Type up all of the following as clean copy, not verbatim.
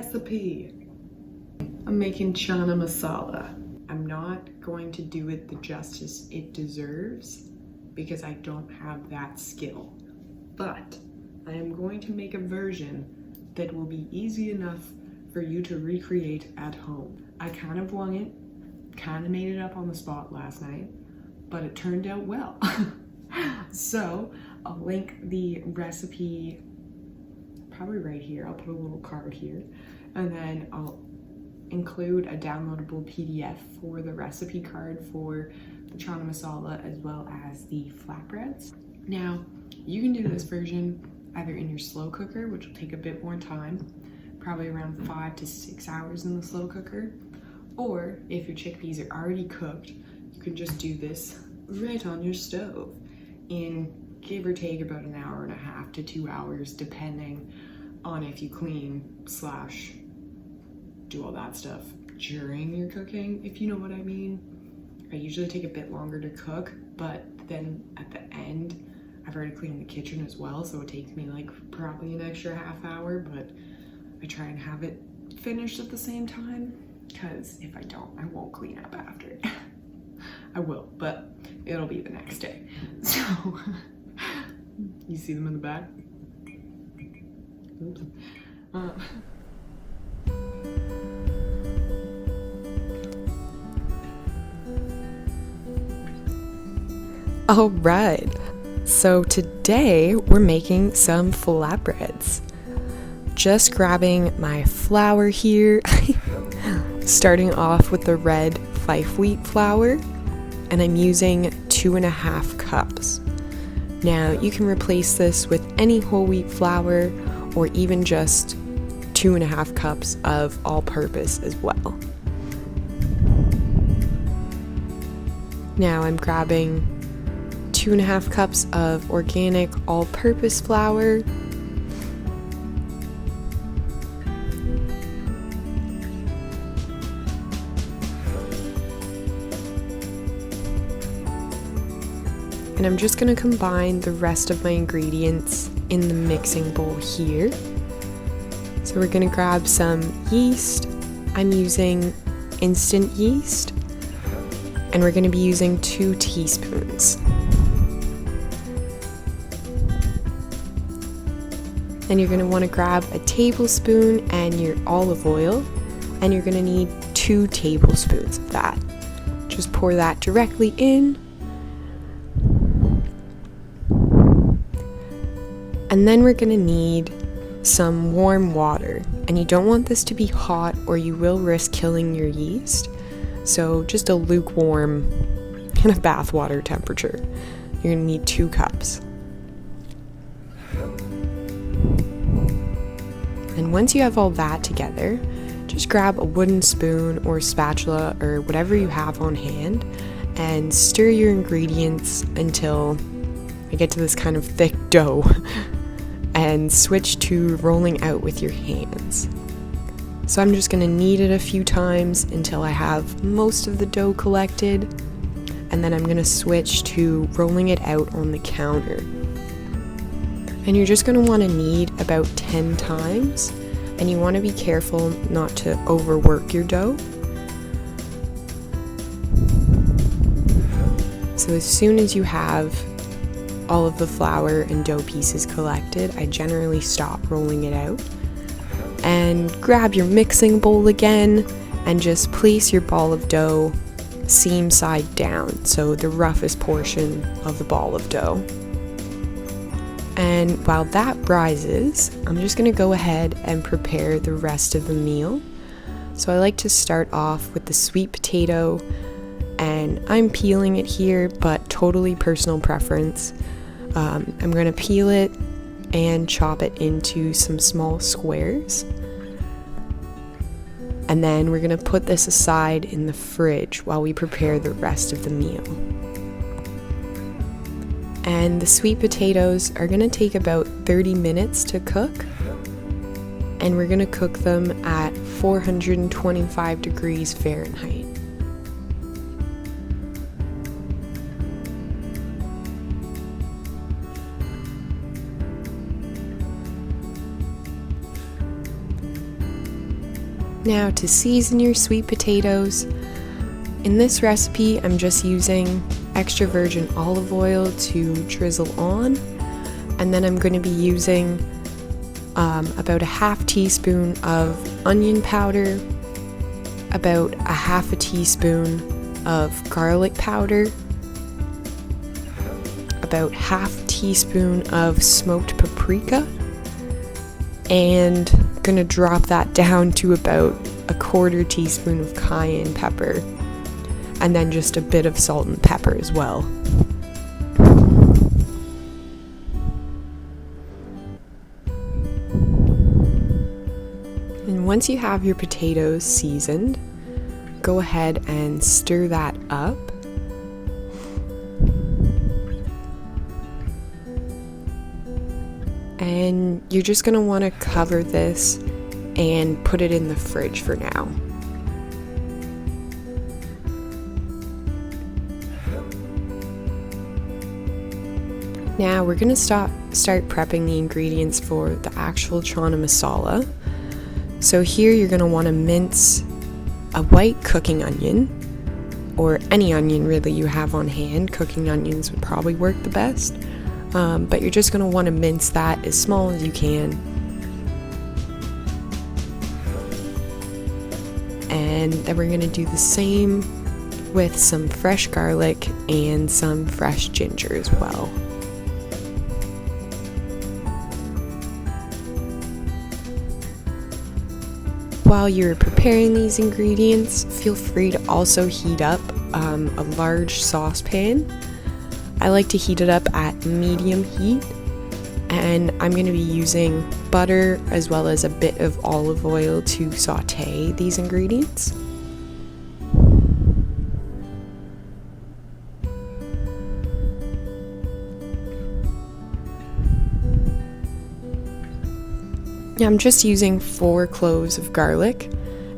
recipe. I'm making chana masala. I'm not going to do it the justice it deserves because I don't have that skill. But I am going to make a version that will be easy enough for you to recreate at home. I kind of wung it, kind of made it up on the spot last night, but it turned out well. So I'll link the recipe probably right here. I'll put a little card here, and then I'll include a downloadable PDF for the recipe card for the chana masala as well as the flatbreads. Now, you can do this version either in your slow cooker, which will take a bit more time, probably around 5 to 6 hours in the slow cooker, or if your chickpeas are already cooked, you can just do this right on your stove in give or take about an hour and a half to 2 hours, depending on if you clean / do all that stuff during your cooking, if you know what I mean. I usually take a bit longer to cook, but then at the end, I've already cleaned the kitchen as well, so it takes me like probably an extra half hour, but I try and have it finished at the same time, because if I don't, I won't clean up after. I will, but it'll be the next day. So, you see them in the back? Oops. All right, so today we're making some flatbreads. Just grabbing my flour here, starting off with the red Fife wheat flour, and I'm using 2.5 cups. Now you can replace this with any whole wheat flour or even just 2.5 cups of all-purpose as well. Now I'm grabbing 2.5 cups of organic all-purpose flour, and I'm just going to combine the rest of my ingredients in the mixing bowl here. So we're going to grab some yeast. I'm using instant yeast, and we're going to be using 2 teaspoons. Then you're going to want to grab a tablespoon and your olive oil, and you're going to need 2 tablespoons of that. Just pour that directly in. And then we're going to need some warm water, and you don't want this to be hot or you will risk killing your yeast. So just a lukewarm kind of bath water temperature. You're going to need 2 cups. And once you have all that together, just grab a wooden spoon or spatula or whatever you have on hand and stir your ingredients until you get to this kind of thick dough. And switch to rolling out with your hands. So I'm just going to knead it a few times until I have most of the dough collected, and then I'm going to switch to rolling it out on the counter. And you're just going to want to knead about 10 times, and you want to be careful not to overwork your dough. So as soon as you have all of the flour and dough pieces collected, I generally stop rolling it out. And grab your mixing bowl again and just place your ball of dough seam side down, so the roughest portion of the ball of dough. And while that rises, I'm just going to go ahead and prepare the rest of the meal. So I like to start off with the sweet potato, and I'm peeling it here, but totally personal preference. I'm going to peel it and chop it into some small squares. And then we're going to put this aside in the fridge while we prepare the rest of the meal. And the sweet potatoes are going to take about 30 minutes to cook. And we're going to cook them at 425 degrees Fahrenheit. Now to season your sweet potatoes, in this recipe I'm just using extra virgin olive oil to drizzle on, and then I'm going to be using about a half teaspoon of onion powder, about a half a teaspoon of garlic powder, about half teaspoon of smoked paprika, and I'm gonna drop that down to about a quarter teaspoon of cayenne pepper, and then just a bit of salt and pepper as well. And once you have your potatoes seasoned, go ahead and stir that up. And you're just going to want to cover this and put it in the fridge for now. Now we're going to start prepping the ingredients for the actual Chana Masala. So here you're going to want to mince a white cooking onion, or any onion really you have on hand. Cooking onions would probably work the best. But you're just going to want to mince that as small as you can. And then we're going to do the same with some fresh garlic and some fresh ginger as well. While you're preparing these ingredients, feel free to also heat up a large saucepan. I like to heat it up at medium heat, and I'm going to be using butter as well as a bit of olive oil to saute these ingredients. Now I'm just using 4 cloves of garlic,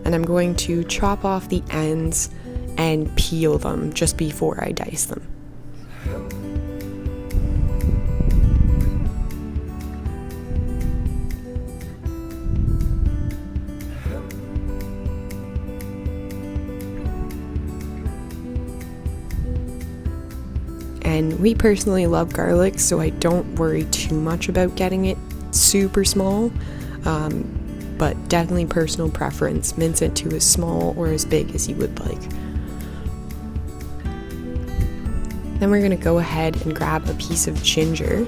and I'm going to chop off the ends and peel them just before I dice them. And we personally love garlic, so I don't worry too much about getting it super small, but definitely personal preference. Mince it to as small or as big as you would like. Then we're going to go ahead and grab a piece of ginger.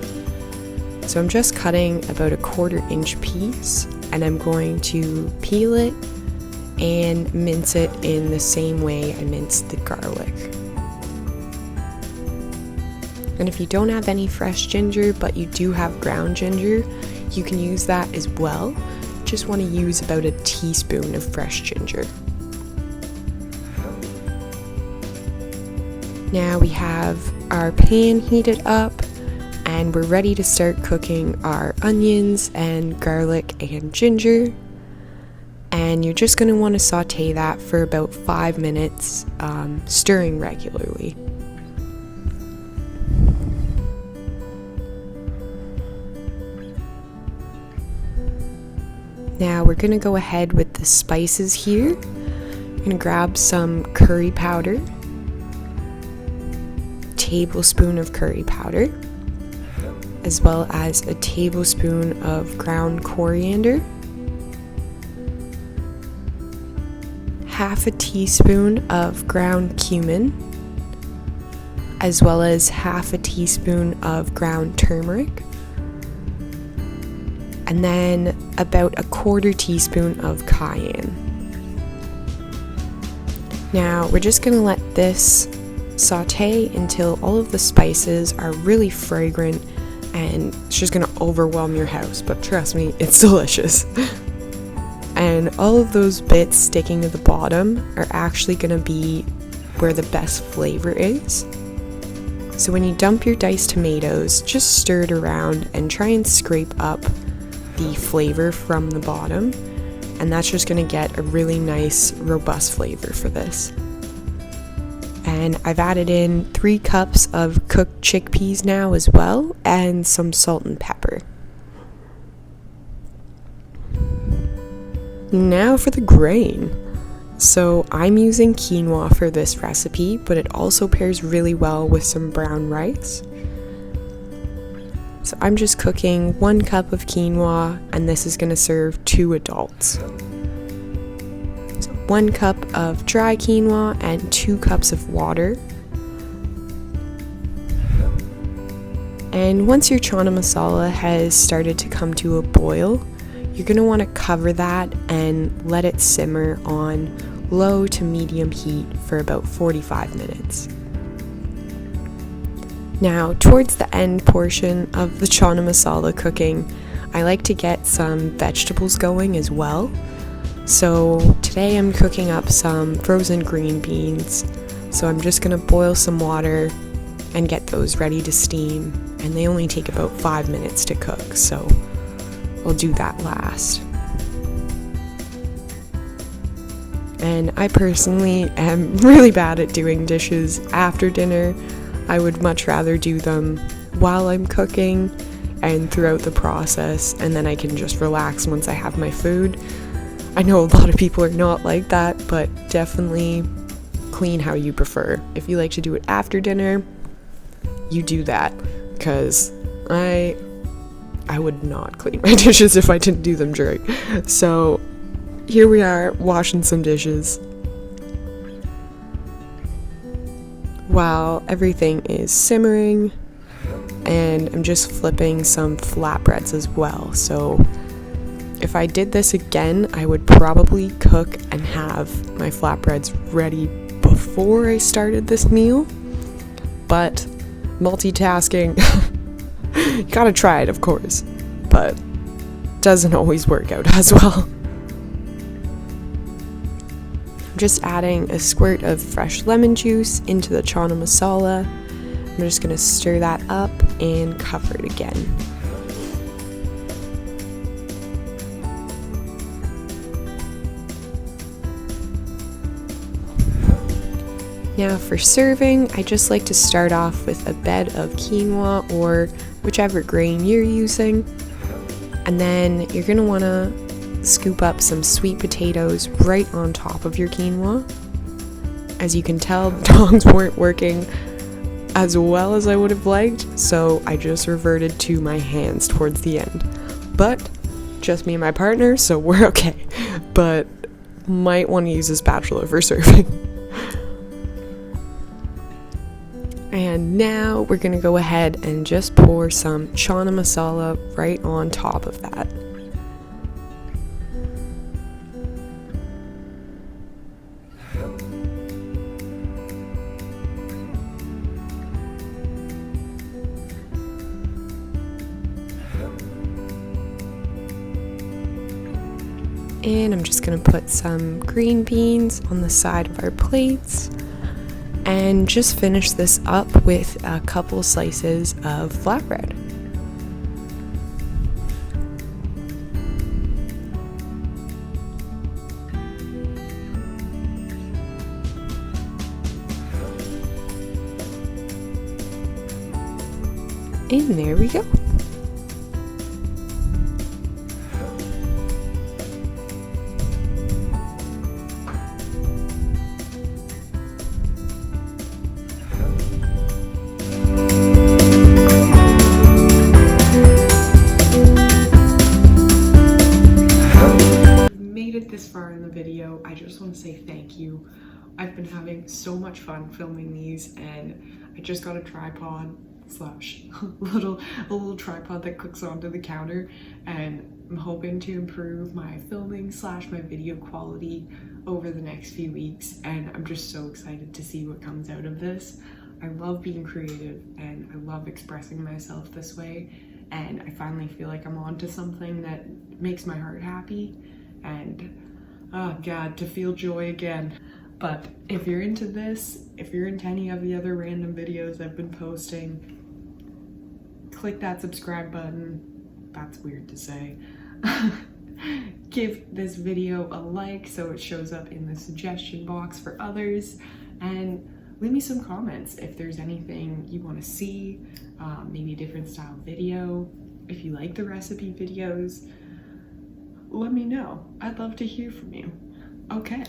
So I'm just cutting about a 1/4 inch piece, and I'm going to peel it and mince it in the same way I minced the garlic. And if you don't have any fresh ginger, but you do have ground ginger, you can use that as well. Just want to use about a teaspoon of fresh ginger. Now we have our pan heated up, and we're ready to start cooking our onions and garlic and ginger. And you're just going to want to saute that for about 5 minutes, stirring regularly. Now we're going to go ahead with the spices here. I'm going to grab some curry powder, tablespoon of curry powder, as well as a tablespoon of ground coriander, half a teaspoon of ground cumin, as well as half a teaspoon of ground turmeric, and then about a 1/4 teaspoon of cayenne. Now we're just going to let this saute until all of the spices are really fragrant, and it's just going to overwhelm your house, but trust me, it's delicious. And all of those bits sticking to the bottom are actually going to be where the best flavor is. So when you dump your diced tomatoes, just stir it around and try and scrape up the flavor from the bottom, and that's just going to get a really nice robust flavor for this. And I've added in 3 cups of cooked chickpeas now as well, and some salt and pepper. Now for the grain. So I'm using quinoa for this recipe, but it also pairs really well with some brown rice. So I'm just cooking 1 cup of quinoa, and this is going to serve 2 adults. So 1 cup of dry quinoa and 2 cups of water. And once your chana masala has started to come to a boil, you're going to want to cover that and let it simmer on low to medium heat for about 45 minutes. Now, towards the end portion of the chana masala cooking, I like to get some vegetables going as well. So today I'm cooking up some frozen green beans. So I'm just going to boil some water and get those ready to steam. And they only take about 5 minutes to cook, so I'll do that last. And I personally am really bad at doing dishes after dinner. I would much rather do them while I'm cooking and throughout the process, and then I can just relax once I have my food. I know a lot of people are not like that, but definitely clean how you prefer. If you like to do it after dinner, you do that, because I would not clean my dishes if I didn't do them during. So here we are washing some dishes while everything is simmering, and I'm just flipping some flatbreads as well. So if I did this again, I would probably cook and have my flatbreads ready before I started this meal, but multitasking, you gotta try it, of course, but doesn't always work out as well. I'm just adding a squirt of fresh lemon juice into the chana masala. I'm just gonna stir that up and cover it again. Now for serving, I just like to start off with a bed of quinoa or whichever grain you're using. And then you're going to want to scoop up some sweet potatoes right on top of your quinoa. As you can tell, the tongs weren't working as well as I would have liked, so I just reverted to my hands towards the end. But just me and my partner, so we're okay. But might want to use a spatula for serving. And now we're going to go ahead and just pour some chana masala right on top of that. And I'm just going to put some green beans on the side of our plates. And just finish this up with a couple slices of flatbread. And there we go. This far in the video, I just want to say thank you. I've been having so much fun filming these, and I just got a tripod slash a little tripod that clicks onto the counter, and I'm hoping to improve my filming slash my video quality over the next few weeks, and I'm just so excited to see what comes out of this. I love being creative and I love expressing myself this way, and I finally feel like I'm onto something that makes my heart happy. And oh god, to feel joy again. But if you're into this, if you're into any of the other random videos I've been posting, click that subscribe button. That's weird to say. Give this video a like so it shows up in the suggestion box for others, and leave me some comments if there's anything you want to see, maybe a different style video, if you like the recipe videos. let me know. I'd love to hear from you. Okay.